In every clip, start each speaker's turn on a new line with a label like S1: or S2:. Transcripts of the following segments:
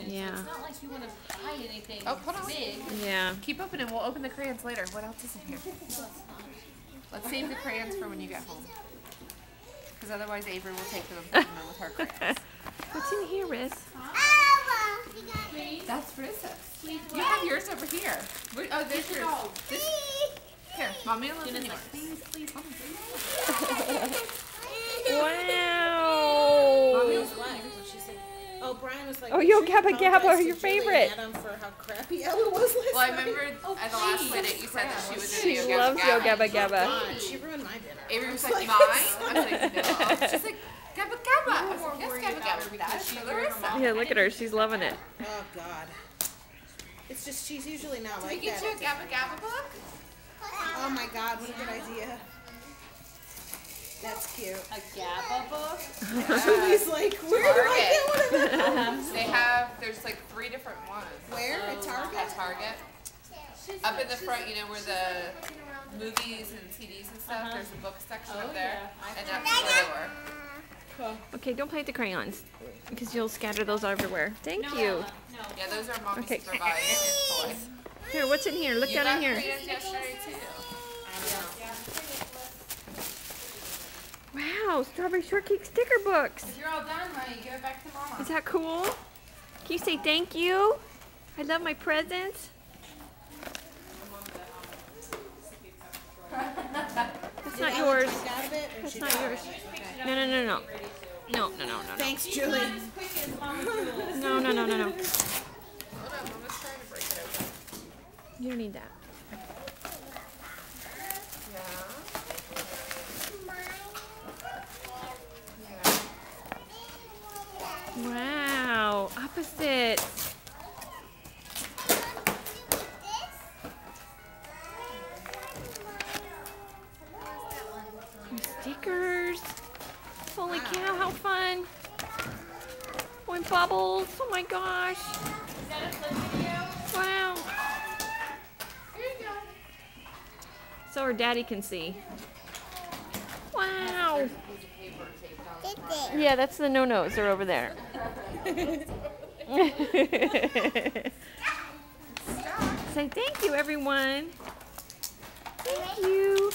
S1: soon.
S2: Yeah.
S1: So it's not like you want to buy anything big.
S2: Yeah.
S3: Keep opening. We'll open the crayons later. What else is in here? Let's save the crayons for when you get home. Because otherwise Avery will take them and put them in with her crayons.
S2: What's in here, Riz?
S3: That's Riss's. You have yours over here. Oh, there's yours. Here, Mommy will open yours.
S1: Please, please,
S3: Mommy,
S2: Wow.
S1: was like, she said, oh, Brian was like,
S2: Oh, Yo Gabba Gabba are your favorite.
S1: For how crappy Ella was last
S3: Well, I remember at the last minute you said that she was in
S2: She
S3: Yo
S2: loves Yo Gabba Gabba.
S1: God, she ruined my dinner.
S3: Avery was like, mine? I was like, no. She's like, Gabba Gabba. I was like, yes, Gabba Gabba. That's for Larissa.
S2: Yeah, look at her. She's loving it.
S1: Oh, God. It's just, she's usually not
S3: Did
S1: like
S3: we get
S1: that.
S3: you a Gabba Gabba book?
S1: Oh, my God, what a good idea. That's cute.
S4: A GABA book?
S1: Julie's like, where do I get one of them?
S3: They have, there's like 3 different ones.
S1: Where? At Target?
S3: At Target. Up in the front, you know, where the movies and CDs and stuff, there's a book section up there. And that's where they were.
S2: Okay, don't play with the crayons because you'll scatter those everywhere. Thank you.
S3: Yeah, those are Mommy's
S2: Okay.
S3: supervised toys.
S2: Here, what's in here? Look
S3: You
S2: down in
S3: got
S2: here.
S3: crayons yesterday too.
S2: Wow, strawberry shortcake sticker books.
S3: You're all done, honey. Give it back to Mama.
S2: Is that cool? Can you say thank you? I love my presents. That's not yours.
S1: Out of it, or
S2: That's
S1: she
S2: not
S1: got
S2: yours.
S1: it?
S2: No, no, no, no. No, no, no, no, no.
S1: Thanks, Julie.
S2: No, no, no, no, no.
S3: Hold on, Mama's trying to break it open.
S2: You don't need that. Wow, opposites. Stickers. Holy cow, how fun. Oh, and bubbles. Oh my gosh. Wow. So her daddy can see. Wow. Yeah, that's the no-nos. They're over there. Say thank you, everyone. Thank you.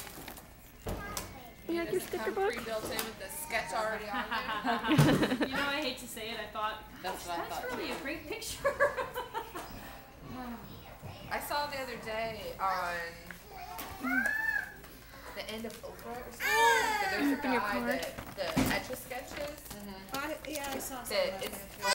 S2: You like your sticker book?
S3: Pre-built in with the sketch already on there.
S4: You know, I hate to say it, I thought,
S3: That's what I
S4: that's
S3: thought.
S4: really a great picture.
S3: I saw the other day on the end of Oprah or something. But there's a
S2: Open your
S3: guy
S2: card.
S3: that the Etch-a-Sketches
S1: Yeah, I saw some
S3: that
S1: of
S3: it's
S1: that.